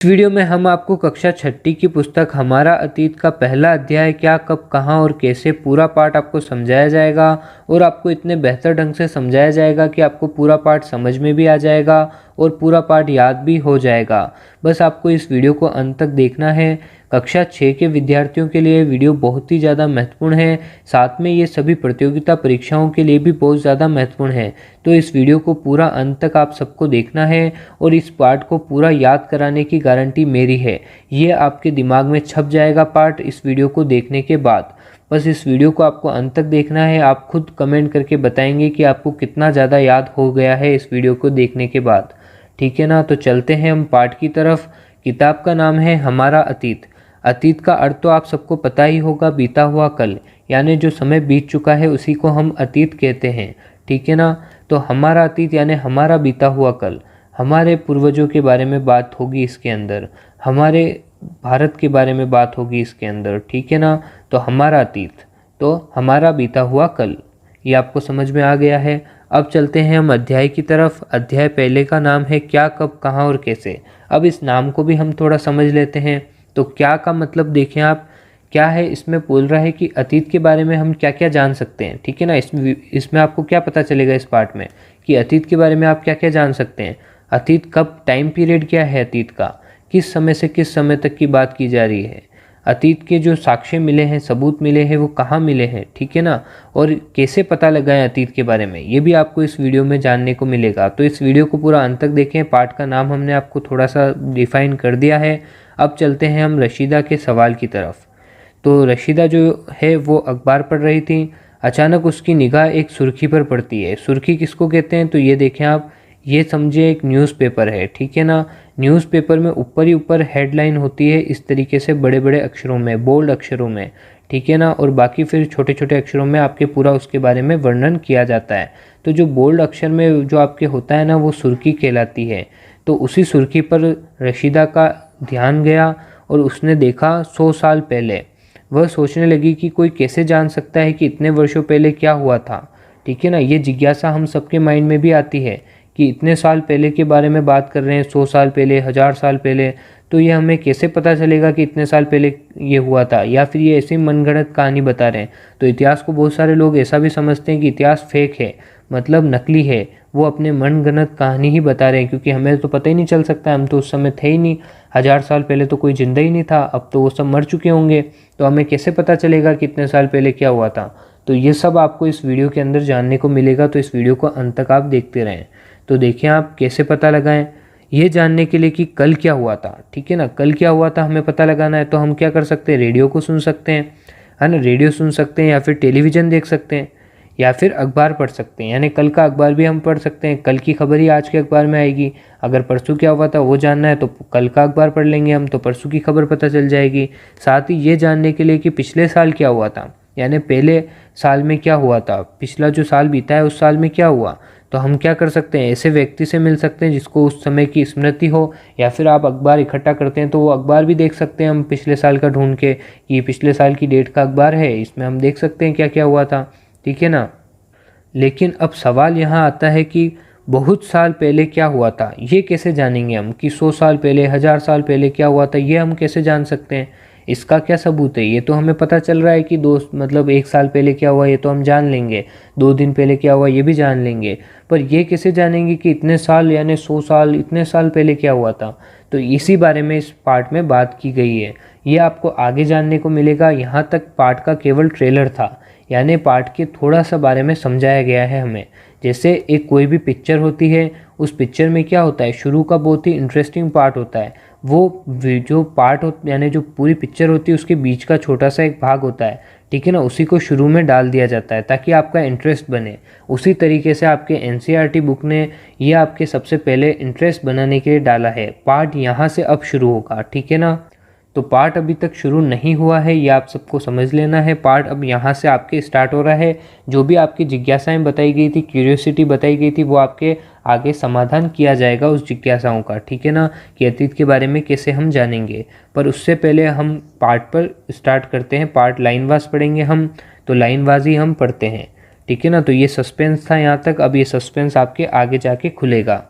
इस वीडियो में हम आपको कक्षा छठी की पुस्तक हमारा अतीत का पहला अध्याय क्या कब कहाँ और कैसे पूरा पाठ आपको समझाया जाएगा और आपको इतने बेहतर ढंग से समझाया जाएगा कि आपको पूरा पाठ समझ में भी आ जाएगा और पूरा पाठ याद भी हो जाएगा। बस आपको इस वीडियो को अंत तक देखना है। कक्षा 6 के विद्यार्थियों के लिए वीडियो बहुत ही ज़्यादा महत्वपूर्ण है, साथ में ये सभी प्रतियोगिता परीक्षाओं के लिए भी बहुत ज़्यादा महत्वपूर्ण है। तो इस वीडियो को पूरा अंत तक आप सबको देखना है और इस पाठ को पूरा याद कराने की गारंटी मेरी है। ये आपके दिमाग में छप जाएगा पाठ इस वीडियो को देखने के बाद। बस इस वीडियो को आपको अंत तक देखना है। आप खुद कमेंट करके बताएंगे कि आपको कितना ज़्यादा याद हो गया है इस वीडियो को देखने के बाद। ठीक है ना, तो चलते हैं हम पाठ की तरफ। किताब का नाम है हमारा अतीत। अतीत का अर्थ तो आप सबको पता ही होगा, बीता हुआ कल, यानी जो समय बीत चुका है उसी को हम अतीत कहते हैं। ठीक है ना, तो हमारा अतीत यानी हमारा बीता हुआ कल, हमारे पूर्वजों के बारे में बात होगी इसके अंदर, हमारे भारत के बारे में बात होगी इसके अंदर। ठीक है ना, तो हमारा अतीत तो हमारा बीता हुआ कल, ये आपको समझ में आ गया है। अब चलते हैं हम अध्याय की तरफ। अध्याय पहले का नाम है क्या कब कहाँ और कैसे। अब इस नाम को भी हम थोड़ा समझ लेते हैं। तो क्या का मतलब देखें आप, क्या है इसमें बोल रहा है कि अतीत के बारे में हम क्या क्या जान सकते हैं। ठीक है ना, इसमें आपको क्या पता चलेगा इस पार्ट में कि अतीत के बारे में आप क्या क्या जान सकते हैं। अतीत कब, टाइम पीरियड क्या है अतीत का, किस समय से किस समय तक की बात की जा रही है, अतीत के जो साक्ष्य मिले हैं, सबूत मिले हैं, वो कहाँ मिले हैं। ठीक है ना, और कैसे पता लगाएं अतीत के बारे में, ये भी आपको इस वीडियो में जानने को मिलेगा। तो इस वीडियो को पूरा अंत तक देखें। पाठ का नाम हमने आपको थोड़ा सा डिफाइन कर दिया है। अब चलते हैं हम रशीदा के सवाल की तरफ। तो रशीदा जो है वो अखबार पढ़ रही थी। अचानक उसकी निगाह एक सुर्खी पर पड़ती है। सुर्खी किसको कहते हैं, तो ये देखें आप, ये समझे एक न्यूज़पेपर है। ठीक है ना, न्यूज़पेपर में ऊपर ही ऊपर हेडलाइन होती है इस तरीके से बड़े बड़े अक्षरों में, बोल्ड अक्षरों में। ठीक है ना, और बाकी फिर छोटे छोटे अक्षरों में आपके पूरा उसके बारे में वर्णन किया जाता है। तो जो बोल्ड अक्षर में जो आपके होता है ना, वो सुर्खी कहलाती है। तो उसी सुर्खी पर रशीदा का ध्यान गया और उसने देखा 100 साल पहले। वह सोचने लगी कि कोई कैसे जान सकता है कि इतने वर्षों पहले क्या हुआ था। ठीक है ना, ये जिज्ञासा हम सबके माइंड में भी आती है कि इतने साल पहले के बारे में बात कर रहे हैं, 100 साल पहले, 1000 साल पहले, तो ये हमें कैसे पता चलेगा कि इतने साल पहले ये हुआ था, या फिर ये ऐसी मनगढ़ंत कहानी बता रहे हैं। तो इतिहास को बहुत सारे लोग ऐसा भी समझते हैं कि इतिहास फेक है, मतलब नकली है, वो अपने मनगढ़ंत कहानी ही बता रहे हैं, क्योंकि हमें तो पता ही नहीं चल सकता, हम तो उस समय थे ही नहीं, 1000 साल पहले तो कोई जिंदा ही नहीं था, अब तो वो सब मर चुके होंगे, तो हमें कैसे पता चलेगा कि इतने साल पहले क्या हुआ था। तो ये सब आपको इस वीडियो के अंदर जानने को मिलेगा, तो इस वीडियो को अंत तक आप देखते रहें। तो देखिए आप कैसे पता लगाएं ये जानने के लिए कि कल क्या हुआ था। ठीक है ना, कल क्या हुआ था हमें पता लगाना है, तो हम क्या कर सकते हैं, रेडियो को सुन सकते हैं, है ना, रेडियो सुन सकते हैं, या फिर टेलीविज़न देख सकते हैं, या फिर अखबार पढ़ सकते हैं, यानी कल का अखबार भी हम पढ़ सकते हैं। कल की खबर ही आज के अखबार में आएगी। अगर परसों क्या हुआ था वो जानना है तो कल का अखबार पढ़ लेंगे हम, तो परसों की खबर पता चल जाएगी। साथ ही ये जानने के लिए कि पिछले साल क्या हुआ था, यानी पहले साल में क्या हुआ था, पिछला जो साल बीता है उस साल में क्या हुआ, तो हम क्या कर सकते हैं, ऐसे व्यक्ति से मिल सकते हैं जिसको उस समय की स्मृति हो, या फिर आप अखबार इकट्ठा करते हैं तो वो अखबार भी देख सकते हैं हम पिछले साल का ढूंढ के, कि पिछले साल की डेट का अखबार है, इसमें हम देख सकते हैं क्या क्या हुआ था। ठीक है ना, लेकिन अब सवाल यहाँ आता है कि बहुत साल पहले क्या हुआ था, ये कैसे जानेंगे हम कि 100 साल पहले, 1000 साल पहले क्या हुआ था, ये हम कैसे जान सकते हैं, इसका क्या सबूत है। ये तो हमें पता चल रहा है कि मतलब 1 साल पहले क्या हुआ ये तो हम जान लेंगे, 2 दिन पहले क्या हुआ ये भी जान लेंगे, पर ये कैसे जानेंगे कि इतने साल यानी 100 साल, इतने साल पहले क्या हुआ था। तो इसी बारे में इस पार्ट में बात की गई है, ये आपको आगे जानने को मिलेगा। यहाँ तक पार्ट का केवल ट्रेलर था, यानी पार्ट के थोड़ा सा बारे में समझाया गया है हमें। जैसे एक कोई भी पिक्चर होती है, उस पिक्चर में क्या होता है, शुरू का बहुत ही इंटरेस्टिंग पार्ट होता है, वो जो पार्ट यानी जो पूरी पिक्चर होती है उसके बीच का छोटा सा एक भाग होता है। ठीक है ना, उसी को शुरू में डाल दिया जाता है ताकि आपका इंटरेस्ट बने। उसी तरीके से आपके एनसीईआरटी बुक ने ये आपके सबसे पहले इंटरेस्ट बनाने के लिए डाला है। पार्ट यहाँ से अब शुरू होगा। ठीक है ना, तो पार्ट अभी तक शुरू नहीं हुआ है, ये आप सबको समझ लेना है। पार्ट अब यहाँ से आपके स्टार्ट हो रहा है। जो भी आपकी जिज्ञासाएं बताई गई थी, क्यूरियोसिटी बताई गई थी, वो आपके आगे समाधान किया जाएगा उस जिज्ञासाओं का। ठीक है ना, कि अतीत के बारे में कैसे हम जानेंगे। पर उससे पहले हम पार्ट पर स्टार्ट करते हैं। पार्ट लाइनवाइज पढ़ेंगे हम, तो लाइनवाइज ही हम पढ़ते हैं। ठीक है ना, तो ये सस्पेंस था यहाँ तक, अब ये सस्पेंस आपके आगे जाके खुलेगा।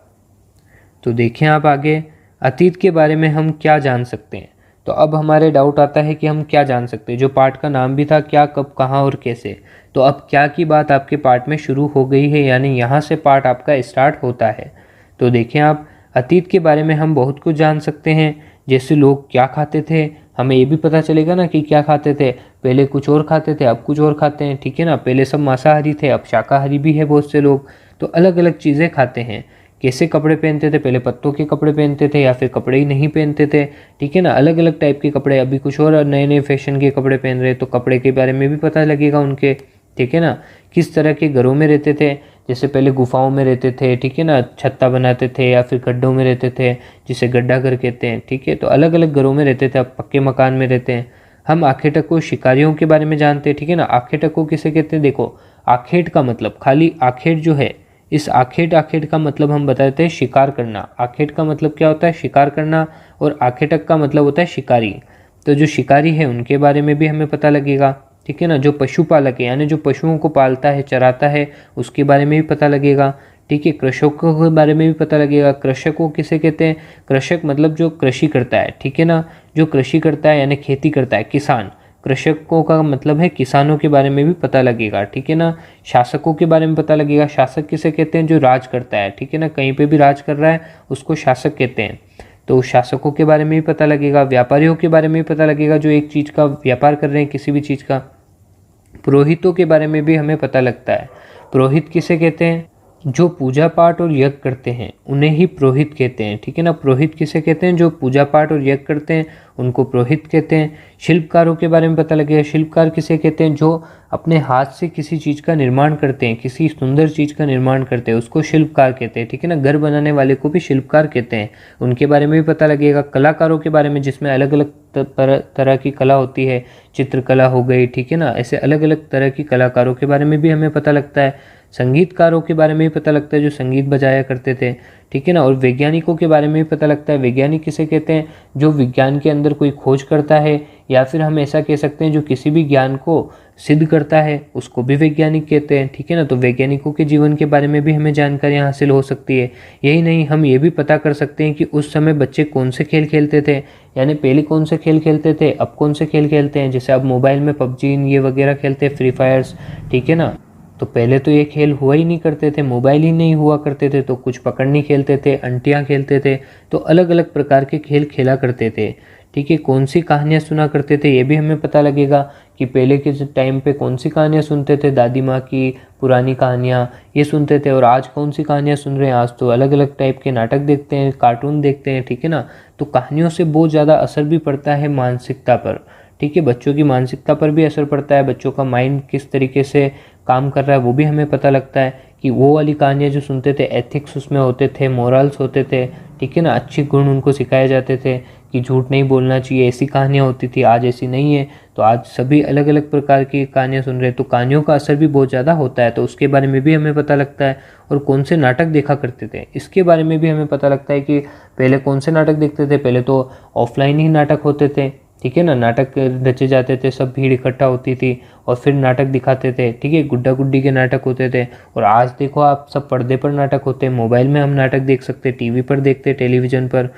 तो देखें आप आगे, अतीत के बारे में हम क्या जान सकते हैं। तो अब हमारे डाउट आता है कि हम क्या जान सकते हैं। जो पार्ट का नाम भी था क्या, कब, कहाँ और कैसे, तो अब क्या की बात आपके पार्ट में शुरू हो गई है, यानी यहाँ से पार्ट आपका स्टार्ट होता है। तो देखें आप, अतीत के बारे में हम बहुत कुछ जान सकते हैं। जैसे लोग क्या खाते थे, हमें ये भी पता चलेगा ना कि क्या खाते थे। पहले कुछ और खाते थे, अब कुछ और खाते हैं, ठीक है ना। पहले सब मांसाहारी थे, अब शाकाहारी भी है बहुत से लोग। तो अलग अलग चीज़ें खाते हैं। कैसे कपड़े पहनते थे, पहले पत्तों के कपड़े पहनते थे या फिर कपड़े ही नहीं पहनते थे, ठीक है ना। अलग अलग टाइप के कपड़े, अभी कुछ और नए नए फैशन के कपड़े पहन रहे, तो कपड़े के बारे में भी पता लगेगा उनके, ठीक है ना। किस तरह के घरों में रहते थे, जैसे पहले गुफाओं में रहते थे, ठीक है ना, छत्ता बनाते थे, या फिर गड्ढों में रहते थे जिसे गड्ढा घर कहते हैं, ठीक है। तो अलग अलग घरों में रहते थे, अब पक्के मकान में रहते हैं। हम आखेटक को शिकारियों के बारे में जानते हैं, ठीक है ना। आखेटक को किसे कहते हैं, देखो आखेट का मतलब खाली आखेट जो है, इस आखेट आखेट का मतलब हम बताते हैं शिकार करना। आखेट का मतलब क्या होता है, शिकार करना, और आखेटक का मतलब होता है शिकारी। तो जो शिकारी है उनके बारे में भी हमें पता लगेगा, ठीक है ना। जो पशुपालक है यानी जो पशुओं को पालता है, चराता है, उसके बारे में भी पता लगेगा, ठीक है। कृषकों के बारे में भी पता लगेगा। कृषकों किसे कहते हैं, कृषक मतलब जो कृषि करता है, ठीक है ना। जो कृषि करता है यानी खेती करता है, किसान। कृषकों का मतलब है किसानों के बारे में भी पता लगेगा, ठीक है ना। शासकों के बारे में पता लगेगा। शासक किसे कहते हैं, जो राज करता है, ठीक है ना। कहीं पे भी राज कर रहा है उसको शासक कहते हैं। तो शासकों के बारे में भी पता लगेगा। व्यापारियों के बारे में भी पता लगेगा, जो एक चीज़ का व्यापार कर रहे हैं, किसी भी चीज़ का। पुरोहितों के बारे में भी हमें पता लगता है। पुरोहित किसे कहते हैं, जो पूजा पाठ और यज्ञ करते हैं उन्हें ही पुरोहित कहते हैं, ठीक है ना। पुरोहित किसे कहते हैं, जो पूजा पाठ और यज्ञ करते हैं उनको पुरोहित कहते हैं। शिल्पकारों के बारे में पता लगेगा। शिल्पकार किसे कहते हैं, जो अपने हाथ से किसी चीज़ का निर्माण करते हैं, किसी सुंदर चीज़ का निर्माण करते हैं, उसको शिल्पकार कहते हैं, ठीक है ना। घर बनाने वाले को भी शिल्पकार कहते हैं, उनके बारे में भी पता लगेगा। कलाकारों के बारे में, जिसमें अलग अलग तरह की कला होती है, चित्रकला हो गई, ठीक है ना। ऐसे अलग अलग तरह की कलाकारों के बारे में भी हमें पता लगता है। संगीतकारों के बारे में भी पता लगता है, जो संगीत बजाया करते थे, ठीक है ना। और वैज्ञानिकों के बारे में भी पता लगता है। वैज्ञानिक किसे कहते हैं, जो विज्ञान के अंदर कोई खोज करता है, या फिर हम ऐसा कह सकते हैं जो किसी भी ज्ञान को सिद्ध करता है, उसको भी वैज्ञानिक कहते हैं, ठीक है ना। तो वैज्ञानिकों के जीवन के बारे में भी हमें जानकारियाँ हासिल हो सकती है। यही नहीं, हम ये भी पता कर सकते हैं कि उस समय बच्चे कौन से खेल खेलते थे, यानी पहले कौन से खेल खेलते थे, अब कौन से खेल खेलते हैं। जैसे अब मोबाइल में पबजी ये वगैरह खेलते हैं, फ्री फायर्स, ठीक है ना। तो पहले तो ये खेल हुआ ही नहीं करते थे, मोबाइल ही नहीं हुआ करते थे, तो कुछ पकड़नी खेलते थे, अंटियाँ खेलते थे, तो अलग अलग प्रकार के खेल खेला करते थे, ठीक है। कौन सी कहानियाँ सुना करते थे ये भी हमें पता लगेगा कि पहले के टाइम पे कौन सी कहानियाँ सुनते थे। दादी माँ की पुरानी कहानियाँ ये सुनते थे, और आज कौन सी कहानियाँ सुन रहे हैं। आज तो अलग अलग टाइप के नाटक देखते हैं, कार्टून देखते हैं, ठीक है ना। तो कहानियों से बहुत ज़्यादा असर भी पड़ता है मानसिकता पर, ठीक है। बच्चों की मानसिकता पर भी असर पड़ता है, बच्चों का माइंड किस तरीके से काम कर रहा है वो भी हमें पता लगता है। कि वो वाली कहानियाँ जो सुनते थे, एथिक्स उसमें होते थे, मोरल्स होते थे, ठीक है ना। अच्छे गुण उनको सिखाए जाते थे कि झूठ नहीं बोलना चाहिए, ऐसी कहानियाँ होती थी। आज ऐसी नहीं है, तो आज सभी अलग अलग प्रकार की कहानियाँ सुन रहे हैं, तो कहानियों का असर भी बहुत ज़्यादा होता है। तो उसके बारे में भी हमें पता लगता है। और कौन से नाटक देखा करते थे इसके बारे में भी हमें पता लगता है कि पहले कौन से नाटक देखते थे। पहले तो ऑफलाइन ही नाटक होते थे, ठीक है ना। नाटक रचे जाते थे, सब भीड़ इकट्ठा होती थी और फिर नाटक दिखाते थे, ठीक है। गुड्डा गुड्डी के नाटक होते थे। और आज देखो आप, सब पर्दे पर नाटक होते हैं, मोबाइल में हम नाटक देख सकते हैं, टीवी पर देखते हैं, टेलीविज़न पर।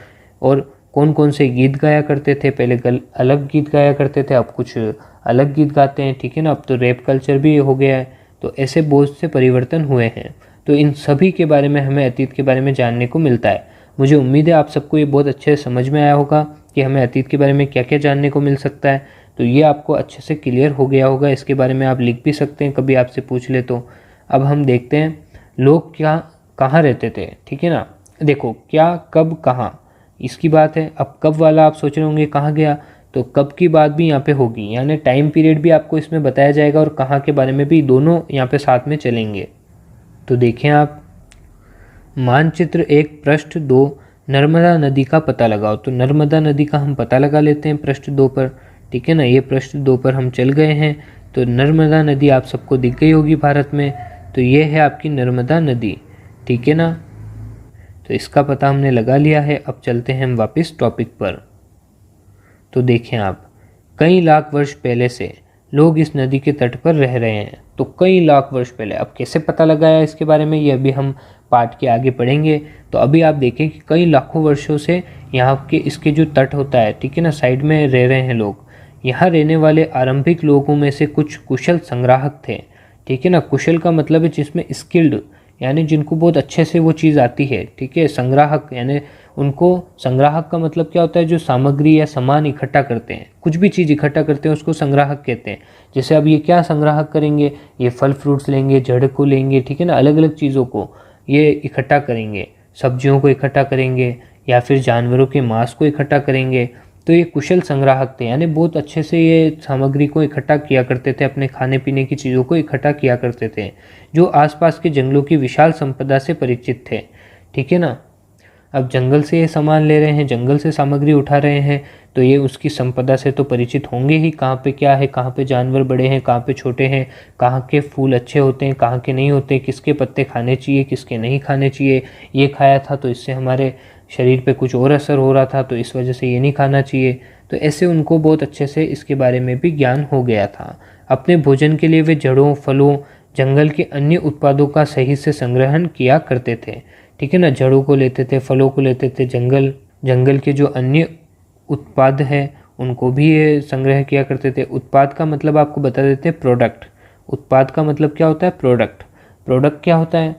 और कौन कौन से गीत गाया करते थे, पहले अलग गीत गाया करते थे, अब कुछ अलग गीत गाते हैं, ठीक है ना। अब तो रैप कल्चर भी हो गया है। तो ऐसे बहुत से परिवर्तन हुए हैं। तो इन सभी के बारे में हमें अतीत के बारे में जानने को मिलता है। मुझे उम्मीद है आप सबको ये बहुत अच्छे से समझ में आया होगा कि हमें अतीत के बारे में क्या क्या जानने को मिल सकता है। तो ये आपको अच्छे से क्लियर हो गया होगा। इसके बारे में आप लिख भी सकते हैं, कभी आपसे पूछ ले तो। अब हम देखते हैं लोग क्या कहाँ रहते थे, ठीक है ना। देखो क्या, कब, कहाँ, इसकी बात है। अब कब वाला आप सोच रहे होंगे कहाँ गया, तो कब की बात भी यहाँ पे होगी, यानी टाइम पीरियड भी आपको इसमें बताया जाएगा, और कहाँ के बारे में भी, दोनों यहाँ पे साथ में चलेंगे। तो देखें आप, मानचित्र 1 पृष्ठ 2 नर्मदा नदी का पता लगाओ। तो नर्मदा नदी का हम पता लगा लेते हैं पृष्ठ 2 पर, ठीक है ना। ये पृष्ठ 2 पर हम चल गए हैं। तो नर्मदा नदी आप सबको दिख गई होगी भारत में। तो ये है आपकी नर्मदा नदी, ठीक है ना। तो इसका पता हमने लगा लिया है। अब चलते हैं हम वापस टॉपिक पर। तो देखें आप, कई लाख वर्ष पहले से लोग इस नदी के तट पर रह रहे हैं। तो कई लाख वर्ष पहले, अब कैसे पता लगाया इसके बारे में, ये अभी हम पाठ के आगे पढ़ेंगे। तो अभी आप देखें कि कई लाखों वर्षों से यहाँ के इसके जो तट होता है, ठीक है ना, साइड में रह रहे हैं लोग। यहाँ रहने वाले आरंभिक लोगों में से कुछ कुशल संग्राहक थे, ठीक है ना। कुशल का मतलब है जिसमें स्किल्ड, यानी जिनको बहुत अच्छे से वो चीज़ आती है, ठीक है। संग्राहक यानी उनको, संग्राहक का मतलब क्या होता है, जो सामग्री या सामान इकट्ठा करते हैं, कुछ भी चीज़ इकट्ठा करते हैं उसको संग्राहक कहते हैं। जैसे अब ये क्या संग्राहक करेंगे, ये फल फ्रूट्स लेंगे, जड़ को लेंगे, ठीक है ना, अलग अलग चीज़ों को ये इकट्ठा करेंगे, सब्जियों को इकट्ठा करेंगे या फिर जानवरों के मांस को इकट्ठा करेंगे। तो ये कुशल संग्राहक थे, यानी बहुत अच्छे से ये सामग्री को इकट्ठा किया करते थे, अपने खाने पीने की चीज़ों को इकट्ठा किया करते थे, जो आसपास के जंगलों की विशाल संपदा से परिचित थे, ठीक है ना। अब जंगल से ये सामान ले रहे हैं, जंगल से सामग्री उठा रहे हैं, तो ये उसकी संपदा से तो परिचित होंगे ही, कहाँ पे क्या है, कहाँ पे जानवर बड़े हैं, कहाँ पे छोटे हैं, कहाँ के फूल अच्छे होते हैं, कहाँ के नहीं होते, किसके पत्ते खाने चाहिए, किसके नहीं खाने चाहिए, ये खाया था तो इससे हमारे शरीर पे कुछ और असर हो रहा था, तो इस वजह से ये नहीं खाना चाहिए। तो ऐसे उनको बहुत अच्छे से इसके बारे में भी ज्ञान हो गया था। अपने भोजन के लिए वे जड़ों, फलों, जंगल के अन्य उत्पादों का सही से संग्रहण किया करते थे, ठीक है ना। जड़ों को लेते थे, फलों को लेते थे, जंगल के जो अन्य उत्पाद हैं उनको भी ये संग्रह किया करते थे। उत्पाद का मतलब आपको बता देते हैं, प्रोडक्ट। उत्पाद का मतलब क्या होता है, प्रोडक्ट। प्रोडक्ट क्या होता है,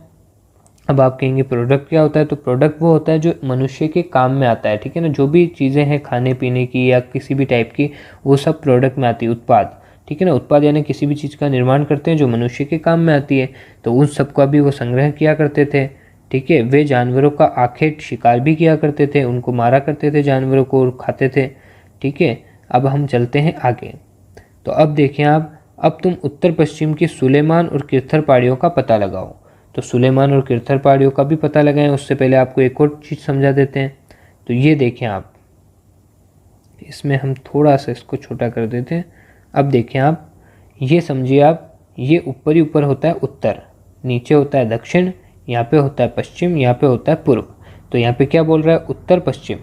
अब आप कहेंगे प्रोडक्ट क्या होता है, तो प्रोडक्ट वो होता है जो मनुष्य के काम में आता है, ठीक है ना। जो भी चीज़ें हैं खाने पीने की या किसी भी टाइप की, वो सब प्रोडक्ट में आती है, उत्पाद, ठीक है ना। उत्पाद यानी किसी भी चीज़ का निर्माण करते हैं जो मनुष्य के काम में आती है, तो उन सब का भी वो संग्रह किया करते थे, ठीक है। वे जानवरों का आखेट शिकार भी किया करते थे, उनको मारा करते थे जानवरों को और खाते थे, ठीक है। अब हम चलते हैं आगे। तो अब देखें आप, अब तुम उत्तर पश्चिम की सुलेमान और किरथर पहाड़ियों का पता लगाओ। तो सुलेमान और किरथर पहाड़ियों का भी पता लगाएं, उससे पहले आपको एक और चीज़ समझा देते हैं। तो ये देखें आप, इसमें हम थोड़ा सा इसको छोटा कर देते हैं। अब देखें आप, ये समझिए आप, ये ऊपर ही ऊपर होता है उत्तर, नीचे होता है दक्षिण, यहाँ पे होता है पश्चिम, यहाँ पे होता है पूर्व। तो यहाँ पे क्या बोल रहा है, उत्तर पश्चिम,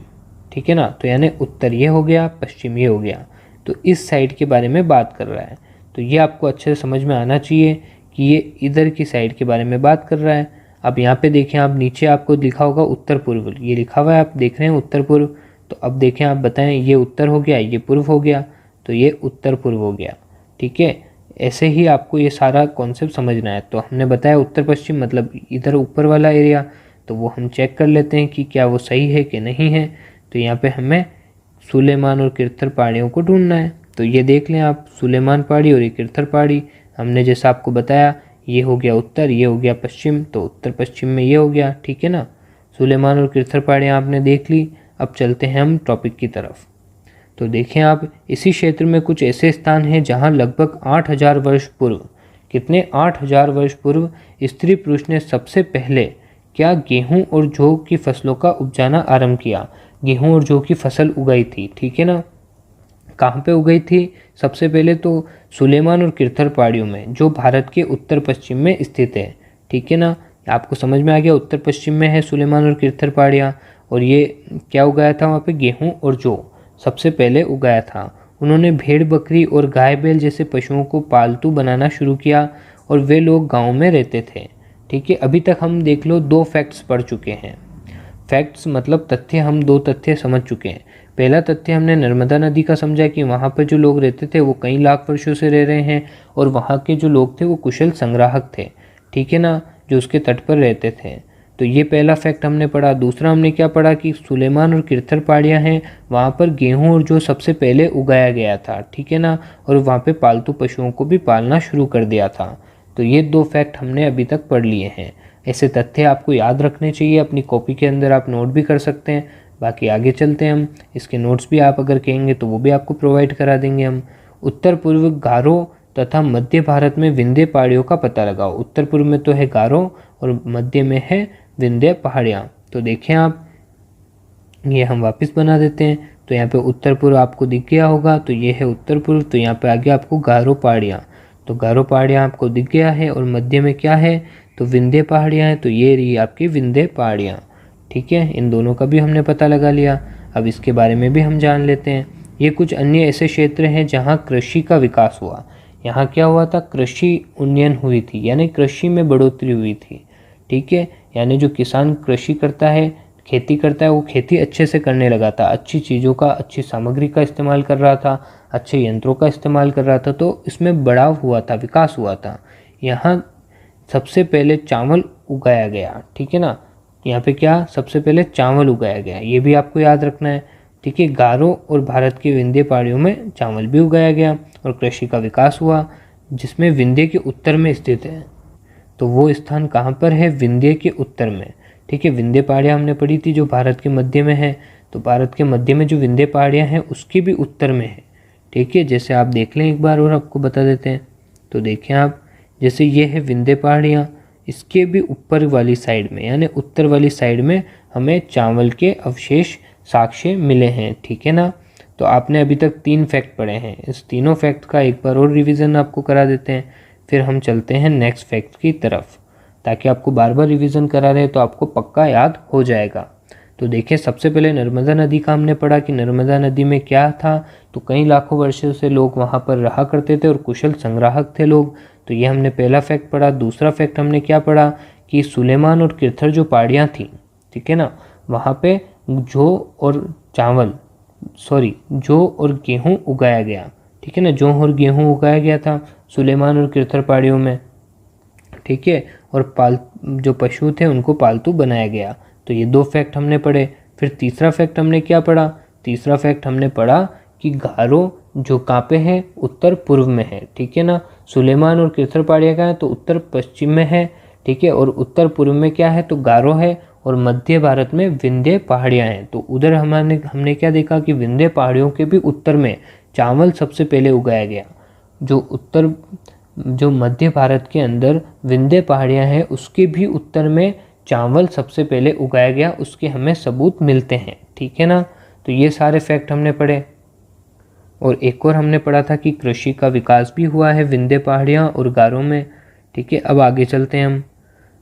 ठीक है ना। तो यानी उत्तर ये हो गया, पश्चिम ये हो गया, तो इस साइड के बारे में बात कर रहा है। तो ये आपको अच्छे से समझ में आना चाहिए कि ये इधर की साइड के बारे में बात कर रहा है। अब यहाँ पे देखें आप, नीचे आपको लिखा होगा उत्तर पूर्व, ये लिखा हुआ है, आप देख रहे हैं उत्तर पूर्व। तो अब देखें आप, बताएं, ये उत्तर हो गया, ये पूर्व हो गया, तो ये उत्तर पूर्व हो गया, ठीक है। ऐसे ही आपको ये सारा कॉन्सेप्ट समझना है। तो हमने बताया उत्तर पश्चिम मतलब इधर ऊपर वाला एरिया, तो वो हम चेक कर लेते हैं कि क्या वो सही है कि नहीं है। तो यहाँ पे हमें सुलेमान और किरथर पहाड़ियों को ढूंढना है। तो ये देख लें आप, सुलेमान पहाड़ी और ये किरथर पहाड़ी, हमने जैसा आपको बताया, ये हो गया उत्तर, ये हो गया पश्चिम, तो उत्तर पश्चिम में ये हो गया, ठीक है ना। सुलेमान और किरथर पहाड़ियाँ आपने देख ली। अब चलते हैं हम टॉपिक की तरफ। तो देखें आप, इसी क्षेत्र में कुछ ऐसे स्थान हैं जहां लगभग 8000 वर्ष पूर्व, कितने, 8000 वर्ष पूर्व स्त्री पुरुष ने सबसे पहले क्या गेहूं और जौ की फसलों का उपजाना आरंभ किया। गेहूं और जौ की फसल उगाई थी, ठीक है ना। कहाँ पे उगाई थी, सबसे पहले तो सुलेमान और किरथर पहाड़ियों में, जो भारत के उत्तर पश्चिम में स्थित है, ठीक है ना। आपको समझ में आ गया, उत्तर पश्चिम में है सुलेमान और किरथर पहाड़ियाँ। और ये क्या उगाया था वहाँ पे, गेहूँ और जौ सबसे पहले उगाया था। उन्होंने भेड़ बकरी और गाय बैल जैसे पशुओं को पालतू बनाना शुरू किया और वे लोग गांव में रहते थे, ठीक है। अभी तक हम देख लो 2 फैक्ट्स पढ़ चुके हैं। फैक्ट्स मतलब तथ्य, हम 2 तथ्य समझ चुके हैं। पहला तथ्य हमने नर्मदा नदी का समझा कि वहाँ पर जो लोग रहते थे वो कई लाख वर्षों से रह रहे हैं और वहाँ के जो लोग थे वो कुशल संग्राहक थे, ठीक है ना, जो उसके तट पर रहते थे। तो ये पहला फैक्ट हमने पढ़ा। दूसरा हमने क्या पढ़ा कि सुलेमान और किरथर पहाड़ियाँ हैं, वहाँ पर गेहूँ और जो सबसे पहले उगाया गया था, ठीक है ना, और वहाँ पे पालतू पशुओं को भी पालना शुरू कर दिया था। तो ये 2 फैक्ट हमने अभी तक पढ़ लिए हैं। ऐसे तथ्य आपको याद रखने चाहिए, अपनी कॉपी के अंदर आप नोट भी कर सकते हैं। बाकी आगे चलते हैं हम, इसके नोट्स भी आप अगर कहेंगे तो वो भी आपको प्रोवाइड करा देंगे हम। उत्तर पूर्व गारो तथा मध्य भारत में विंध्य पहाड़ियों का पता लगाओ। उत्तर पूर्व में तो है गारो और मध्य में है विंध्य पहाड़ियाँ। तो देखें आप, ये हम वापस बना देते हैं। तो यहाँ पे उत्तर पूर्व आपको दिख गया होगा, तो ये है उत्तर पूर्व। तो यहाँ पे आगे आपको गारो पहाड़ियाँ, तो गारो पहाड़ियाँ आपको दिख गया है। और मध्य में क्या है, तो विंध्य पहाड़ियाँ हैं, तो ये रही आपकी विंध्य पहाड़ियाँ, ठीक है। इन दोनों का भी हमने पता लगा लिया। अब इसके बारे में भी हम जान लेते हैं। ये कुछ अन्य ऐसे क्षेत्र हैं जहाँ कृषि का विकास हुआ। यहाँ क्या हुआ था, कृषि उन्नयन हुई थी, यानी कृषि में बढ़ोतरी हुई थी, ठीक है। यानी जो किसान कृषि करता है, खेती करता है वो खेती अच्छे से करने लगा था, अच्छी चीज़ों का, अच्छी सामग्री का इस्तेमाल कर रहा था, अच्छे यंत्रों का इस्तेमाल कर रहा था, तो इसमें बढ़ाव हुआ था, विकास हुआ था। यहाँ सबसे पहले चावल उगाया गया, ठीक है ना। यहाँ पे क्या, सबसे पहले चावल उगाया गया, ये भी आपको याद रखना है, ठीक है। गारो और भारत की विंध्य पहाड़ियों में चावल भी उगाया गया और कृषि का विकास हुआ, जिसमें विंध्य के उत्तर में स्थित है। तो वो स्थान कहाँ पर है, विंध्य के उत्तर में, ठीक है। विंध्य पहाड़ियाँ हमने पढ़ी थी जो भारत के मध्य में है, तो भारत के मध्य में जो विंध्य पहाड़ियाँ हैं उसके भी उत्तर में है, ठीक है। जैसे आप देख लें एक बार और आपको बता देते हैं, तो देखें आप, जैसे ये है विंध्य पहाड़ियाँ, इसके भी ऊपर वाली साइड में यानी उत्तर वाली साइड में हमें चावल के अवशेष साक्ष्य मिले हैं, ठीक है ना। तो आपने अभी तक 3 फैक्ट पढ़े हैं, इस तीनों फैक्ट का एक बार और रिवीजन आपको करा देते हैं, फिर हम चलते हैं नेक्स्ट फैक्ट की तरफ, ताकि आपको बार बार रिवीजन करा रहे तो आपको पक्का याद हो जाएगा। तो देखिए, सबसे पहले नर्मदा नदी का हमने पढ़ा कि नर्मदा नदी में क्या था, तो कई लाखों वर्षों से लोग वहाँ पर रहा करते थे और कुशल संग्राहक थे लोग, तो ये हमने पहला फैक्ट पढ़ा। दूसरा फैक्ट हमने क्या पढ़ा कि सुलेमान और किरथर जो पहाड़ियाँ थी, ठीक है ना, वहाँ पे जौ और गेहूँ उगाया गया, ठीक है ना, जौ और गेहूँ उगाया गया था सुलेमान और किरथर पहाड़ियों में, ठीक है। और जो पशु थे उनको पालतू बनाया गया। तो ये 2 फैक्ट हमने पढ़े। फिर तीसरा फैक्ट हमने क्या पढ़ा, तीसरा फैक्ट हमने पढ़ा कि गारो जो कहाँ पे है, उत्तर पूर्व में है, ठीक है ना। सुलेमान और किरथर पहाड़ियाँ का है तो उत्तर पश्चिम में है, ठीक है। और उत्तर पूर्व में क्या है, तो गारो है, और मध्य भारत में विंध्य पहाड़ियाँ हैं। तो उधर हमने क्या देखा कि विंध्य पहाड़ियों के भी उत्तर में चावल सबसे पहले उगाया गया। जो मध्य भारत के अंदर विंध्य पहाड़ियाँ हैं उसके भी उत्तर में चावल सबसे पहले उगाया गया, उसके हमें सबूत मिलते हैं, ठीक है ना। तो ये सारे फैक्ट हमने पढ़े। और एक और हमने पढ़ा था कि कृषि का विकास भी हुआ है विंध्य पहाड़ियाँ और गारों में, ठीक है। अब आगे चलते हैं हम।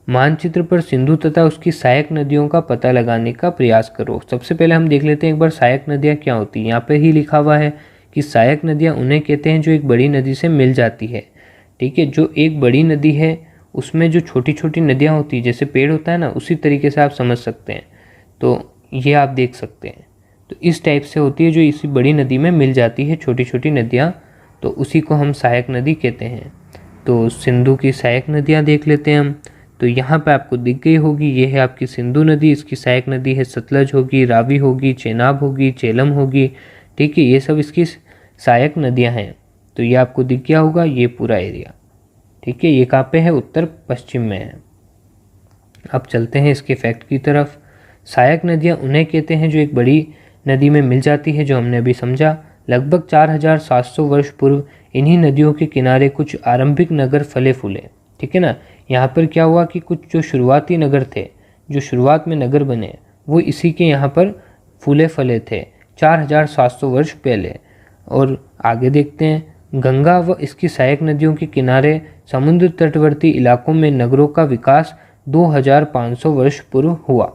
मानचित्र पर सिंधु तथा उसकी सहायक नदियों का पता लगाने का प्रयास करो। सबसे पहले हम देख लेते हैं एक बार सहायक नदियाँ क्या होती हैं। यहाँ पे ही लिखा हुआ है कि सहायक नदियाँ उन्हें कहते हैं जो एक बड़ी नदी से मिल जाती है, ठीक है। जो एक बड़ी नदी है उसमें जो छोटी छोटी नदियाँ होती है, जैसे पेड़ होता है ना, उसी तरीके से आप समझ सकते हैं। तो ये आप देख सकते हैं, तो इस टाइप से होती है जो इसी बड़ी नदी में मिल जाती है छोटी छोटी नदियाँ, तो उसी को हम सहायक नदी कहते हैं। तो सिंधु की सहायक नदियाँ देख लेते हैं हम। तो यहाँ पे आपको दिख गई होगी, ये है आपकी सिंधु नदी, इसकी सहायक नदी है सतलज होगी, रावी होगी, चेनाब होगी, चेलम होगी, ठीक है। ये सब इसकी सहायक नदियाँ हैं। तो ये आपको दिख गया होगा ये पूरा एरिया, ठीक है। ये कहाँ पे है, उत्तर पश्चिम में है। अब चलते हैं इसके फैक्ट की तरफ। सहायक नदियाँ उन्हें कहते हैं जो एक बड़ी नदी में मिल जाती है, जो हमने अभी समझा। लगभग 4700 वर्ष पूर्व इन्हीं नदियों के किनारे कुछ आरंभिक नगर फले फूले, ठीक है ना। यहाँ पर क्या हुआ कि कुछ जो शुरुआती नगर थे, जो शुरुआत में नगर बने, वो इसी के यहाँ पर फूले फले थे 4700 वर्ष पहले। और आगे देखते हैं, गंगा व इसकी सहायक नदियों के किनारे समुद्र तटवर्ती इलाकों में नगरों का विकास 2500 वर्ष पूर्व हुआ।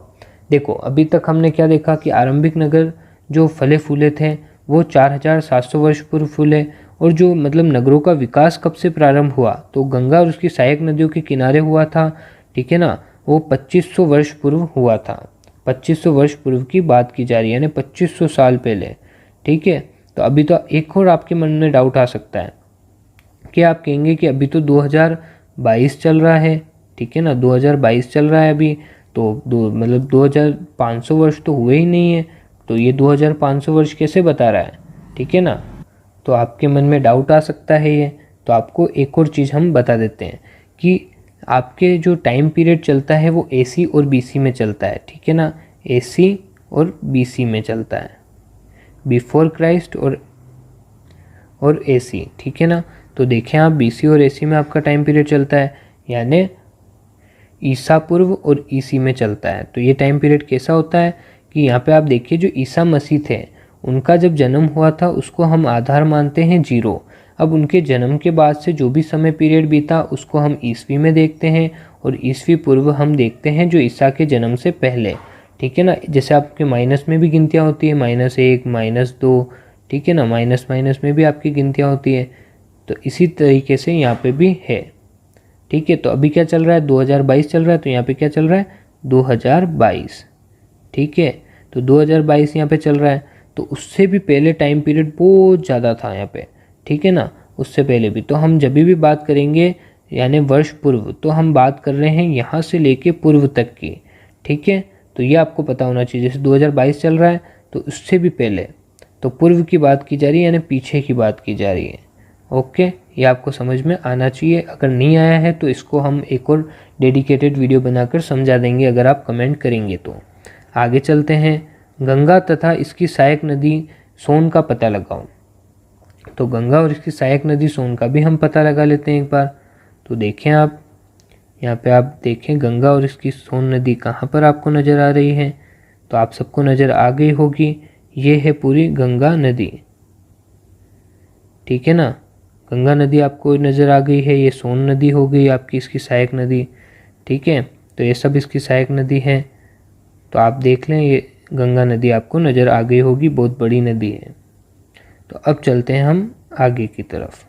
देखो, अभी तक हमने क्या देखा कि आरंभिक नगर जो फले फूले थे वो 4700 वर्ष पूर्व फूले, और जो मतलब नगरों का विकास कब से प्रारंभ हुआ, तो गंगा और उसकी सहायक नदियों के किनारे हुआ था, ठीक है ना। वो 2500 वर्ष पूर्व हुआ था, 2500 वर्ष पूर्व की बात की जा रही है, यानी 2500 साल पहले, ठीक है। तो अभी तो एक और आपके मन में डाउट आ सकता है कि आप कहेंगे कि अभी तो 2022 चल रहा है, ठीक है ना, 2022 चल रहा है अभी, तो 2500 वर्ष तो हुए ही नहीं है, तो ये 2500 वर्ष कैसे बता रहा है, ठीक है ना। तो आपके मन में डाउट आ सकता है ये। तो आपको एक और चीज़ हम बता देते हैं कि आपके जो टाइम पीरियड चलता है वो AC और BC में चलता है, ठीक है ना। AC और BC में चलता है, बिफोर क्राइस्ट और AC, ठीक है ना। तो देखें आप, BC और AC में आपका टाइम पीरियड चलता है, यानी ईसा पूर्व और EC में चलता है। तो ये टाइम पीरियड कैसा होता है कि यहाँ पे आप देखिए, जो ईसा मसीह थे उनका जब जन्म हुआ था उसको हम आधार मानते हैं 0। अब उनके जन्म के बाद से जो भी समय पीरियड बीता उसको हम ईस्वी में देखते हैं, और ईस्वी पूर्व हम देखते हैं जो ईसा के जन्म से पहले, ठीक है ना। जैसे आपके माइनस में भी गिनतियाँ होती है, -1 -2, ठीक है ना, माइनस माइनस में भी आपकी गिनतियाँ होती है। तो इसी तरीके से यहाँ पे भी है, ठीक है। तो अभी क्या चल रहा है, 2022 चल रहा है, तो यहाँ पे क्या चल रहा है, 2022, ठीक है। तो 2022 यहाँ पे चल रहा है, तो उससे भी पहले टाइम पीरियड बहुत ज़्यादा था यहाँ पे, ठीक है ना, उससे पहले भी। तो हम जब भी बात करेंगे यानी वर्ष पूर्व, तो हम बात कर रहे हैं यहाँ से लेके पूर्व तक की, ठीक है। तो ये आपको पता होना चाहिए। जैसे 2022 चल रहा है तो उससे भी पहले, तो पूर्व की बात की जा रही है यानी पीछे की बात की जा रही है। ओके, ये आपको समझ में आना चाहिए। अगर नहीं आया है तो इसको हम एक और डेडिकेटेड वीडियो बनाकर समझा देंगे अगर आप कमेंट करेंगे तो। आगे चलते हैं। गंगा तथा इसकी सहायक नदी सोन का पता लगाओ। तो गंगा और इसकी सहायक नदी सोन का भी हम पता लगा लेते हैं एक बार। तो देखें आप यहाँ पे, आप देखें गंगा और इसकी सोन नदी कहाँ पर आपको नज़र आ रही है। तो आप सबको नज़र आ गई होगी, ये है पूरी गंगा नदी, ठीक है ना। गंगा नदी आपको नज़र आ गई है, ये सोन नदी हो गई आपकी इसकी सहायक नदी, ठीक है। तो ये सब इसकी सहायक नदी है। तो आप देख लें ये गंगा नदी आपको नज़र आ गई होगी, बहुत बड़ी नदी है। तो अब चलते हैं हम आगे की तरफ।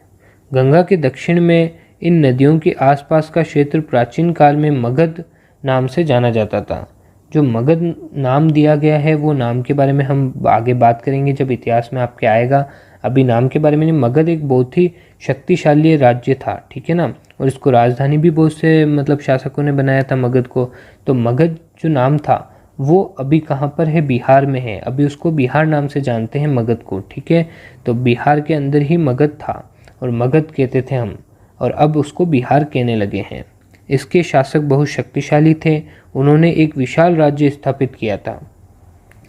गंगा के दक्षिण में इन नदियों के आसपास का क्षेत्र प्राचीन काल में मगध नाम से जाना जाता था। जो मगध नाम दिया गया है वो नाम के बारे में हम आगे बात करेंगे जब इतिहास में आपके आएगा, अभी नाम के बारे में नहीं। मगध एक बहुत ही शक्तिशाली राज्य था, ठीक है ना, और इसको राजधानी भी बहुत से मतलब शासकों ने बनाया था मगध को। तो मगध जो नाम था वो अभी कहाँ पर है, बिहार में है। अभी उसको बिहार नाम से जानते हैं मगध को, ठीक है। तो बिहार के अंदर ही मगध था और मगध कहते थे हम, और अब उसको बिहार कहने लगे हैं। इसके शासक बहुत शक्तिशाली थे, उन्होंने एक विशाल राज्य स्थापित किया था।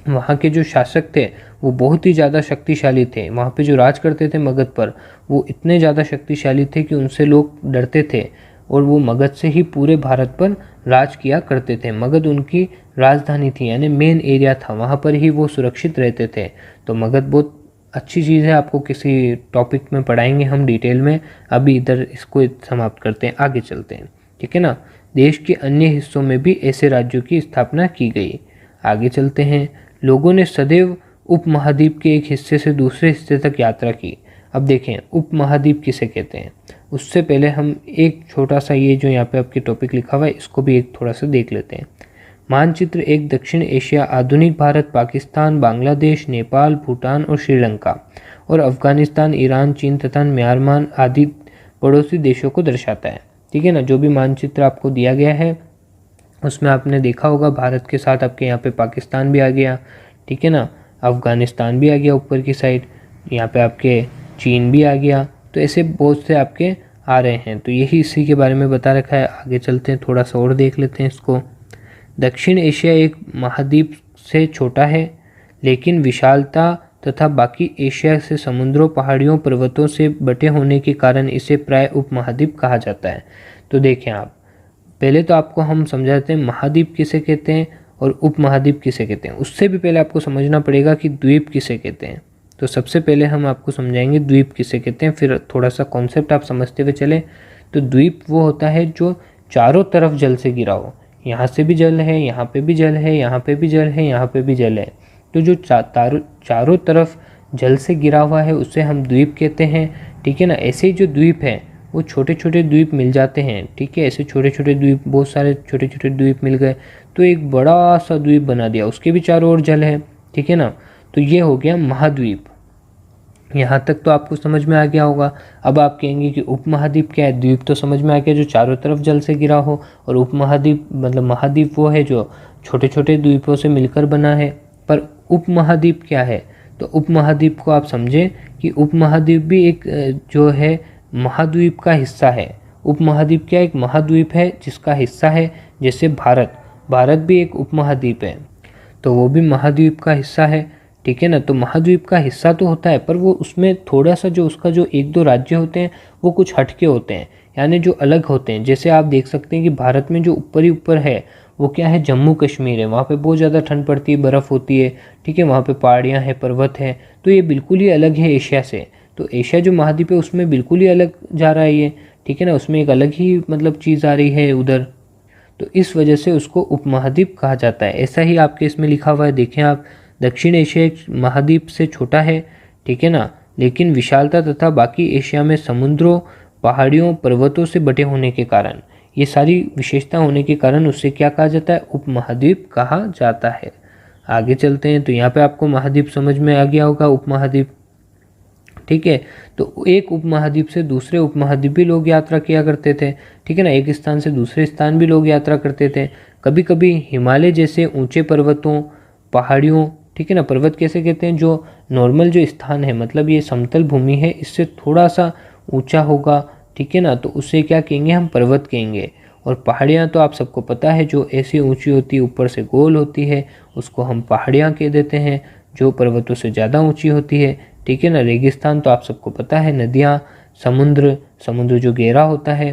वहाँ के जो शासक थे वो बहुत ही ज़्यादा शक्तिशाली थे। वहाँ पे जो राज करते थे मगध पर, वो इतने ज़्यादा शक्तिशाली थे कि उनसे लोग डरते थे और वो मगध से ही पूरे भारत पर राज किया करते थे। मगध उनकी राजधानी थी यानी मेन एरिया था, वहाँ पर ही वो सुरक्षित रहते थे। तो मगध बहुत अच्छी चीज़ है, आपको किसी टॉपिक में पढ़ाएंगे हम डिटेल में। अभी इधर इसको समाप्त करते हैं, आगे चलते हैं, ठीक है ना। देश के अन्य हिस्सों में भी ऐसे राज्यों की स्थापना की गई। आगे चलते हैं। लोगों ने सदैव उपमहाद्वीप के एक हिस्से से दूसरे हिस्से तक यात्रा की। अब देखें उपमहाद्वीप किसे कहते हैं, उससे पहले हम एक छोटा सा ये जो यहाँ पे आपके टॉपिक लिखा हुआ है इसको भी एक थोड़ा सा देख लेते हैं। मानचित्र एक दक्षिण एशिया, आधुनिक भारत, पाकिस्तान, बांग्लादेश, नेपाल, भूटान और श्रीलंका और अफगानिस्तान, ईरान, चीन तथा म्यांमार आदि पड़ोसी देशों को दर्शाता है, ठीक है ना। जो भी मानचित्र आपको दिया गया है उसमें आपने देखा होगा भारत के साथ आपके यहाँ पे पाकिस्तान भी आ गया, ठीक है ना, अफगानिस्तान भी आ गया ऊपर की साइड, यहाँ पे आपके चीन भी आ गया। तो ऐसे बहुत से आपके आ रहे हैं। तो यही इसी के बारे में बता रखा है। आगे चलते हैं, थोड़ा सा और देख लेते हैं इसको। दक्षिण एशिया एक महाद्वीप से छोटा है, लेकिन विशालता तथा बाकी एशिया से समुद्रों, पहाड़ियों, पर्वतों से बटे होने के कारण इसे प्राय उपमहाद्वीप कहा जाता है। तो देखें आप, पहले तो आपको हम समझाते हैं महाद्वीप किसे कहते हैं और उपमहाद्वीप किसे कहते हैं। उससे भी पहले आपको समझना पड़ेगा कि द्वीप किसे कहते हैं। तो सबसे पहले हम आपको समझाएंगे द्वीप किसे कहते हैं, फिर थोड़ा सा कॉन्सेप्ट आप समझते हुए चले। तो द्वीप वो होता है जो चारों तरफ जल से घिरा हो, यहाँ से भी जल है, यहाँ पे भी जल है, यहाँ पे भी जल है, यहाँ पे भी जल है। तो जो चारों तरफ जल से घिरा हुआ है उसे हम द्वीप कहते हैं, ठीक है ना। ऐसे ही जो द्वीप है वो छोटे छोटे द्वीप मिल जाते हैं, ठीक है। ऐसे छोटे छोटे द्वीप, बहुत सारे छोटे छोटे द्वीप मिल गए तो एक बड़ा सा द्वीप बना दिया, उसके भी चारों ओर जल है, ठीक है ना। तो ये हो गया महाद्वीप। यहाँ तक तो आपको समझ में आ गया होगा। अब आप कहेंगे कि उपमहाद्वीप क्या है। द्वीप तो समझ में आ गया जो चारों तरफ जल से घिरा हो, और उपमहाद्वीप मतलब महाद्वीप वो है जो छोटे छोटे द्वीपों से मिलकर बना है। पर उपमहाद्वीप क्या है, तो उपमहाद्वीप को आप समझें कि उपमहाद्वीप भी एक जो है महाद्वीप का हिस्सा है। उपमहाद्वीप क्या, एक महाद्वीप है जिसका हिस्सा है। जैसे भारत भी एक उपमहाद्वीप है, तो वो भी महाद्वीप का हिस्सा है, ठीक है ना। तो महाद्वीप का हिस्सा तो होता है, पर वो उसमें थोड़ा सा जो उसका जो एक दो राज्य होते हैं वो कुछ हटके होते हैं, यानी जो अलग होते हैं। जैसे आप देख सकते हैं कि भारत में जो ऊपर ही ऊपर है वो क्या है, जम्मू कश्मीर है। वहाँ पे बहुत ज़्यादा ठंड पड़ती है, बर्फ़ होती है, ठीक है। वहाँ पे पहाड़ियाँ हैं, पर्वत है, तो ये बिल्कुल ही अलग है एशिया से। तो एशिया जो महाद्वीप है उसमें बिल्कुल ही अलग जा रहा है ये, ठीक है ना। उसमें एक अलग ही मतलब चीज़ आ रही है उधर, तो इस वजह से उसको उपमहाद्वीप कहा जाता है। ऐसा ही आपके इसमें लिखा हुआ है, देखें आप, दक्षिण एशिया एक महाद्वीप से छोटा है, ठीक है ना, लेकिन विशालता तथा बाकी एशिया में समुद्रों, पहाड़ियों, पर्वतों से बटे होने के कारण, ये सारी विशेषता होने के कारण उससे क्या कहा जाता है, उपमहाद्वीप कहा जाता है। आगे चलते हैं तो यहाँ पे आपको महाद्वीप समझ में आ गया होगा, उपमहाद्वीप। ठीक है, तो एक उपमहाद्वीप से दूसरे उपमहाद्वीप भी लोग यात्रा किया करते थे। ठीक है ना, एक स्थान से दूसरे स्थान भी लोग यात्रा करते थे। कभी कभी हिमालय जैसे ऊंचे पर्वतों, पहाड़ियों, ठीक है ना, पर्वत कैसे कहते हैं, जो नॉर्मल जो स्थान है, मतलब ये समतल भूमि है, इससे थोड़ा सा ऊंचा होगा, ठीक है ना, तो उसे क्या कहेंगे, हम पर्वत कहेंगे। और पहाड़ियाँ तो आप सबको पता है, जो ऐसी ऊंची होती है, ऊपर से गोल होती है, उसको हम पहाड़ियाँ कह देते हैं, जो पर्वतों से ज़्यादा ऊंची होती है। ठीक है ना, रेगिस्तान तो आप सबको पता है, नदियाँ, समुद्र, समुद्र जो गहरा होता है,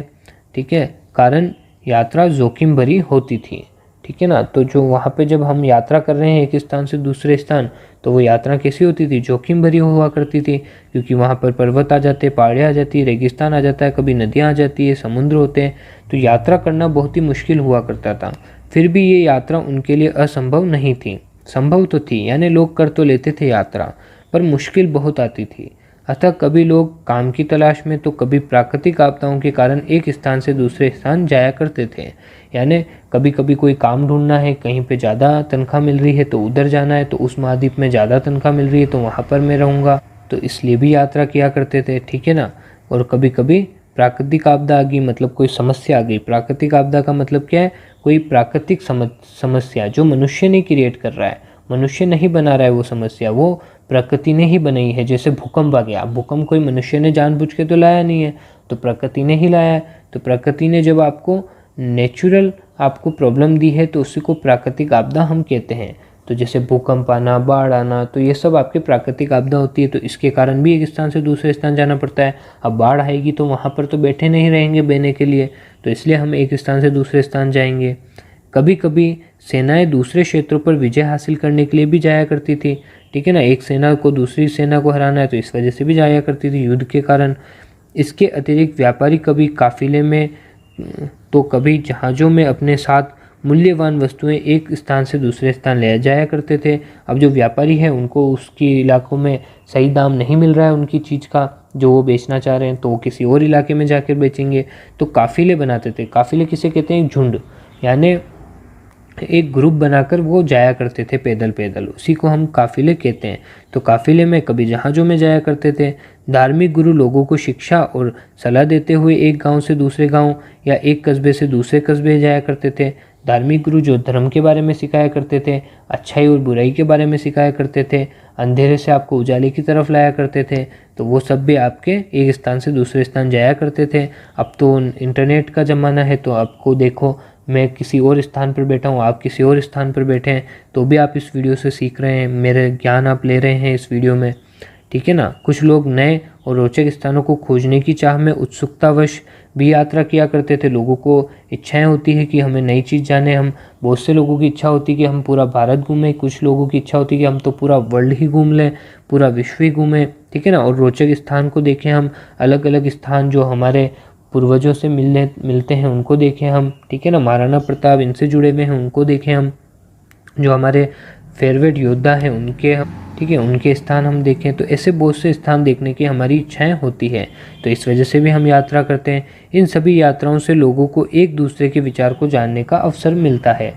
ठीक है, कारण यात्रा जोखिम भरी होती थी। ठीक है ना, तो जो वहाँ पे जब हम यात्रा कर रहे हैं एक स्थान से दूसरे स्थान, तो वो यात्रा कैसी होती थी, जोखिम भरी हुआ करती थी, क्योंकि वहाँ पर पर्वत आ जाते, पहाड़ियाँ आ जाती, रेगिस्तान आ जाता है, कभी नदियाँ आ जाती है, समुद्र होते हैं, तो यात्रा करना बहुत ही मुश्किल हुआ करता था। फिर भी ये यात्रा उनके लिए असंभव नहीं थी, संभव तो थी, यानी लोग कर तो लेते थे यात्रा, पर मुश्किल बहुत आती थी। अतः कभी लोग काम की तलाश में, तो कभी प्राकृतिक आपदाओं के कारण एक स्थान से दूसरे स्थान जाया करते थे। यानी कभी कभी कोई काम ढूंढना है, कहीं पे ज़्यादा तनख्वाह मिल रही है तो उधर जाना है, तो उस महाद्वीप में ज़्यादा तनख्वाह मिल रही है तो वहाँ पर मैं रहूँगा, तो इसलिए भी यात्रा किया करते थे। ठीक है ना, और कभी कभी प्राकृतिक आपदा आ गई, मतलब कोई समस्या आ गई। प्राकृतिक आपदा का मतलब क्या है, कोई प्राकृतिक समस्या जो मनुष्य ने क्रिएट कर रहा है, मनुष्य नहीं बना रहा है वो समस्या, वो प्रकृति ने ही बनाई है। जैसे भूकंप आ गया, भूकंप कोई मनुष्य ने जानबूझ के तो लाया नहीं है, तो प्रकृति ने ही लाया है। तो प्रकृति ने जब आपको नेचुरल आपको प्रॉब्लम दी है, तो उसी को प्राकृतिक आपदा हम कहते हैं। तो जैसे भूकंप आना, बाढ़ आना, तो ये सब आपके प्राकृतिक आपदा होती है, तो इसके कारण भी एक स्थान से दूसरे स्थान जाना पड़ता है। अब बाढ़ आएगी तो वहाँ पर तो बैठे नहीं रहेंगे बहने के लिए, तो इसलिए हम एक स्थान से दूसरे स्थान जाएंगे। कभी कभी सेनाएं दूसरे क्षेत्रों पर विजय हासिल करने के लिए भी जाया करती थी। ठीक है ना, एक सेना को दूसरी सेना को हराना है, तो इस वजह से भी जाया करती थी, युद्ध के कारण। इसके अतिरिक्त व्यापारी कभी काफिले में, तो कभी जहाज़ों में अपने साथ मूल्यवान वस्तुएं एक स्थान से दूसरे स्थान ले जाया करते थे। अब जो व्यापारी है, उनको उसकी इलाकों में सही दाम नहीं मिल रहा है उनकी चीज़ का जो वो बेचना चाह रहे हैं, तो वो किसी और इलाके में जाकर बेचेंगे। तो काफिले बनाते थे। काफिले किसे कहते हैं, झुंड, यानी एक ग्रुप बनाकर वो जाया करते थे पैदल पैदल, उसी को हम काफिले कहते हैं। तो काफिले में कभी जहाज़ों में जाया करते थे। धार्मिक गुरु लोगों को शिक्षा और सलाह देते हुए एक गांव से दूसरे गांव या एक कस्बे से दूसरे कस्बे जाया करते थे। धार्मिक गुरु जो धर्म के बारे में सिखाया करते थे, अच्छाई और बुराई के बारे में सिखाया करते थे, अंधेरे से आपको उजाले की तरफ लाया करते थे, तो वो सब भी आपके एक स्थान से दूसरे स्थान जाया करते थे। अब तो इंटरनेट का ज़माना है, तो आपको देखो मैं किसी और स्थान पर बैठा हूँ, आप किसी और स्थान पर बैठे हैं, तो भी आप इस वीडियो से सीख रहे हैं, मेरे ज्ञान आप ले रहे हैं इस वीडियो में। ठीक है ना, कुछ लोग नए और रोचक स्थानों को खोजने की चाह में उत्सुकतावश भी यात्रा किया करते थे। लोगों को इच्छाएं होती है कि हमें नई चीज़ जाने, हम बहुत से लोगों की इच्छा होती है कि हम पूरा भारत घूमें, कुछ लोगों की इच्छा होती है कि हम तो पूरा वर्ल्ड ही घूम लें, पूरा विश्व ही घूमें। ठीक है ना, और रोचक स्थान को देखें हम, अलग अलग स्थान जो हमारे पूर्वजों से मिलते हैं उनको देखें हम। ठीक है ना, महाराणा प्रताप इनसे जुड़े हुए हैं उनको देखें हम, जो हमारे फेवरेट योद्धा हैं उनके हम, ठीक है, उनके स्थान हम देखें। तो ऐसे बहुत से स्थान देखने की हमारी इच्छाएं होती है, तो इस वजह से भी हम यात्रा करते हैं। इन सभी यात्राओं से लोगों को एक दूसरे के विचार को जानने का अवसर मिलता है।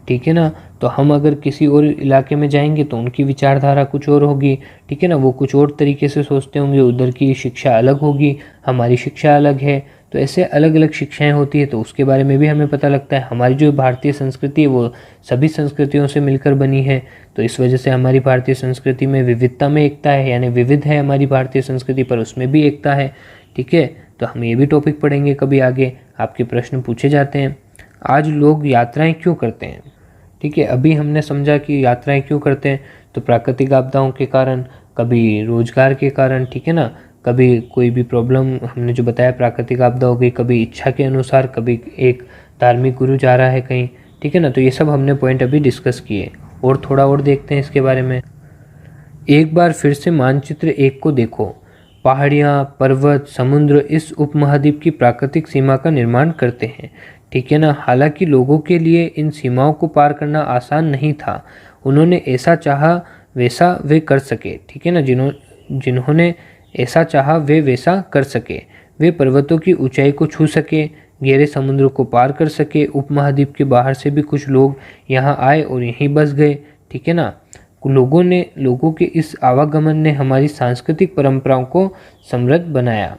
ठीक है ना, तो हम अगर किसी और इलाके में जाएंगे तो उनकी विचारधारा कुछ और होगी। ठीक है ना, वो कुछ और तरीके से सोचते होंगे, उधर की शिक्षा अलग होगी, हमारी शिक्षा अलग है, तो ऐसे अलग अलग शिक्षाएं होती है, तो उसके बारे में भी हमें पता लगता है। हमारी जो भारतीय संस्कृति है वो सभी संस्कृतियों से मिलकर बनी है, तो इस वजह से हमारी भारतीय संस्कृति में विविधता में एकता है, यानी विविध है हमारी भारतीय संस्कृति पर उसमें भी एकता है। ठीक है, तो हम ये भी टॉपिक पढ़ेंगे कभी आगे, आपके प्रश्न पूछे जाते हैं। आज लोग यात्राएं क्यों करते हैं? ठीक है, अभी हमने समझा कि यात्राएं क्यों करते हैं, तो प्राकृतिक आपदाओं के कारण, कभी रोजगार के कारण, ठीक है ना, कभी कोई भी प्रॉब्लम हमने जो बताया प्राकृतिक आपदा हो गई, कभी इच्छा के अनुसार, कभी एक धार्मिक गुरु जा रहा है कहीं। ठीक है ना, तो ये सब हमने पॉइंट अभी डिस्कस किए, और थोड़ा और देखते हैं इसके बारे में। एक बार फिर से मानचित्र 1 को देखो। पहाड़ियाँ, पर्वत, समुद्र इस उपमहाद्वीप की प्राकृतिक सीमा का निर्माण करते हैं। ठीक है ना, हालांकि लोगों के लिए इन सीमाओं को पार करना आसान नहीं था। उन्होंने ऐसा चाहा वैसा वे कर सके। ठीक है ना, जिन्होंने ऐसा चाहा वे वैसा कर सके। वे पर्वतों की ऊंचाई को छू सके, गहरे समुद्र को पार कर सके। उपमहाद्वीप के बाहर से भी कुछ लोग यहाँ आए और यहीं बस गए, ठीक है ना। लोगों के इस आवागमन ने हमारी सांस्कृतिक परंपराओं को समृद्ध बनाया,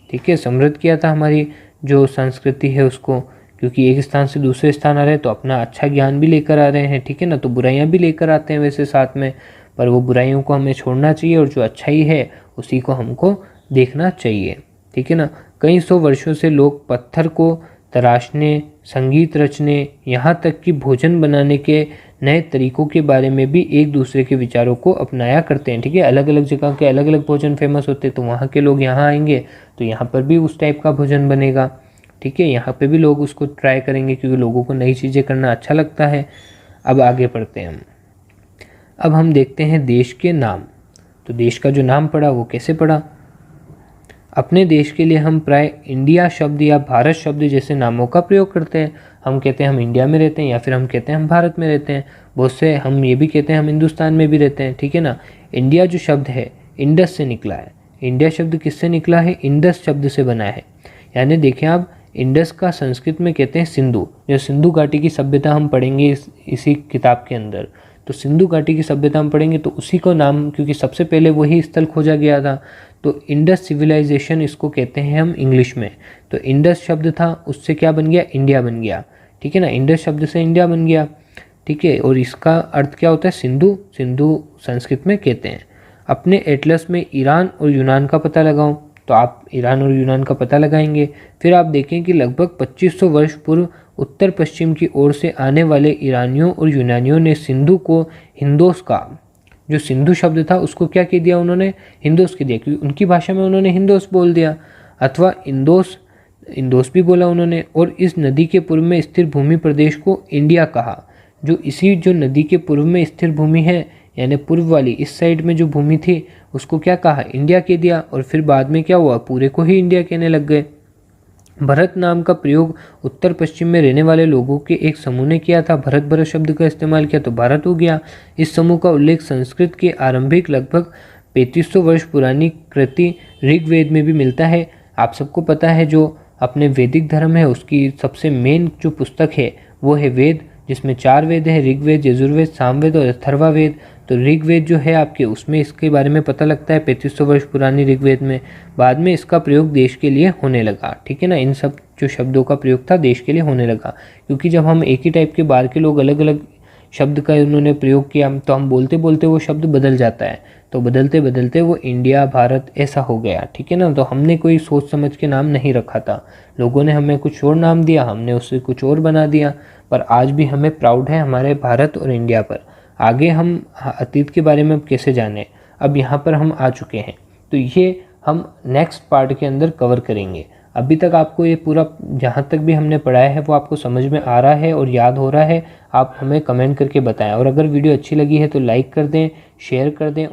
ठीक है, समृद्ध किया था हमारी जो संस्कृति है उसको, क्योंकि एक स्थान से दूसरे स्थान आ रहे हैं तो अपना अच्छा ज्ञान भी लेकर आ रहे हैं, ठीक है ना। तो बुराइयां भी लेकर आते हैं वैसे साथ में, पर वो बुराइयों को हमें छोड़ना चाहिए और जो अच्छाई है उसी को हमको देखना चाहिए, ठीक है ना। कई सौ वर्षों से लोग पत्थर को तराशने, संगीत रचने, यहाँ तक कि भोजन बनाने के नए तरीकों के बारे में भी एक दूसरे के विचारों को अपनाया करते हैं, ठीक है। अलग अलग जगह के अलग अलग भोजन फेमस होते हैं, तो वहाँ के लोग यहाँ आएंगे तो यहाँ पर भी उस टाइप का भोजन बनेगा, ठीक है। यहाँ पे भी लोग उसको ट्राई करेंगे क्योंकि लोगों को नई चीज़ें करना अच्छा लगता है। अब आगे बढ़ते हैं अब हम देखते हैं देश के नाम। तो देश का जो नाम पड़ा वो कैसे पड़ा। अपने देश के लिए हम प्राय इंडिया शब्द या भारत शब्द जैसे नामों का प्रयोग करते हैं। हम कहते हैं हम इंडिया में रहते हैं, या फिर हम कहते हैं हम भारत में रहते हैं। बहुत से हम ये भी कहते हैं हम हिंदुस्तान में भी रहते हैं, ठीक है ना। इंडिया जो शब्द है इंडस से निकला है। इंडिया शब्द किससे निकला है? इंडस शब्द से बना है। यानी देखें आप, इंडस का संस्कृत में कहते हैं सिंधु। जो सिंधु घाटी की सभ्यता हम पढ़ेंगे इसी किताब के अंदर, तो सिंधु घाटी की सभ्यता हम पढ़ेंगे तो उसी को नाम, क्योंकि सबसे पहले वही स्थल खोजा गया था, तो इंडस सिविलाइजेशन इसको कहते हैं हम इंग्लिश में। तो इंडस शब्द था, उससे क्या बन गया? इंडिया बन गया, ठीक है ना। इंडस शब्द से इंडिया बन गया, ठीक है। और इसका अर्थ क्या होता है? सिंधु। सिंधु संस्कृत में कहते हैं। अपने एटलस में ईरान और यूनान का पता लगाओ, तो आप ईरान और यूनान का पता लगाएंगे। फिर आप देखें कि लगभग 2500 वर्ष पूर्व उत्तर पश्चिम की ओर से आने वाले ईरानियों और यूनानियों ने सिंधु को हिंदोस का, जो सिंधु शब्द था उसको क्या कह दिया उन्होंने? हिंदोस कह दिया, क्योंकि उनकी भाषा में उन्होंने हिंदोस बोल दिया, अथवा इंदोस भी बोला उन्होंने। और इस नदी के पूर्व में स्थिर भूमि प्रदेश को इंडिया कहा। जो नदी के पूर्व में स्थिर भूमि है, यानी पूर्व वाली इस साइड में जो भूमि थी उसको क्या कहा? इंडिया कह दिया। और फिर बाद में क्या हुआ? पूरे को ही इंडिया कहने लग गए। भरत नाम का प्रयोग उत्तर पश्चिम में रहने वाले लोगों के एक समूह ने किया था। भरत शब्द का इस्तेमाल किया तो भारत हो गया। इस समूह का उल्लेख संस्कृत के आरंभिक लगभग 3500 वर्ष पुरानी कृति ऋग्वेद में भी मिलता है। आप सबको पता है जो अपने वैदिक धर्म है उसकी सबसे मेन जो पुस्तक है वो है वेद, जिसमें 4 वेद है, ऋग्वेद, यजुर्वेद, सामवेद और अथर्ववेद। तो ऋग्वेद जो है आपके, उसमें इसके बारे में पता लगता है 3500 वर्ष पुरानी ऋग्वेद में। बाद में इसका प्रयोग देश के लिए होने लगा, ठीक है ना। इन सब जो शब्दों का प्रयोग था देश के लिए होने लगा, क्योंकि जब हम एक ही टाइप के बाहर के लोग अलग अलग शब्द का उन्होंने प्रयोग किया तो हम बोलते बोलते वो शब्द बदल जाता है, तो बदलते बदलते वो इंडिया, भारत ऐसा हो गया, ठीक है ना। तो हमने कोई सोच समझ के नाम नहीं रखा था, लोगों ने हमें कुछ और नाम दिया, हमने उससे कुछ और बना दिया। पर आज भी हमें प्राउड है हमारे भारत और इंडिया पर। आगे हम अतीत के बारे में कैसे जाने, अब यहाँ पर हम आ चुके हैं, तो ये हम नेक्स्ट पार्ट के अंदर कवर करेंगे। अभी तक आपको ये पूरा जहाँ तक भी हमने पढ़ाया है वो आपको समझ में आ रहा है और याद हो रहा है? आप हमें कमेंट करके बताएं। और अगर वीडियो अच्छी लगी है तो लाइक कर दें, शेयर कर दें।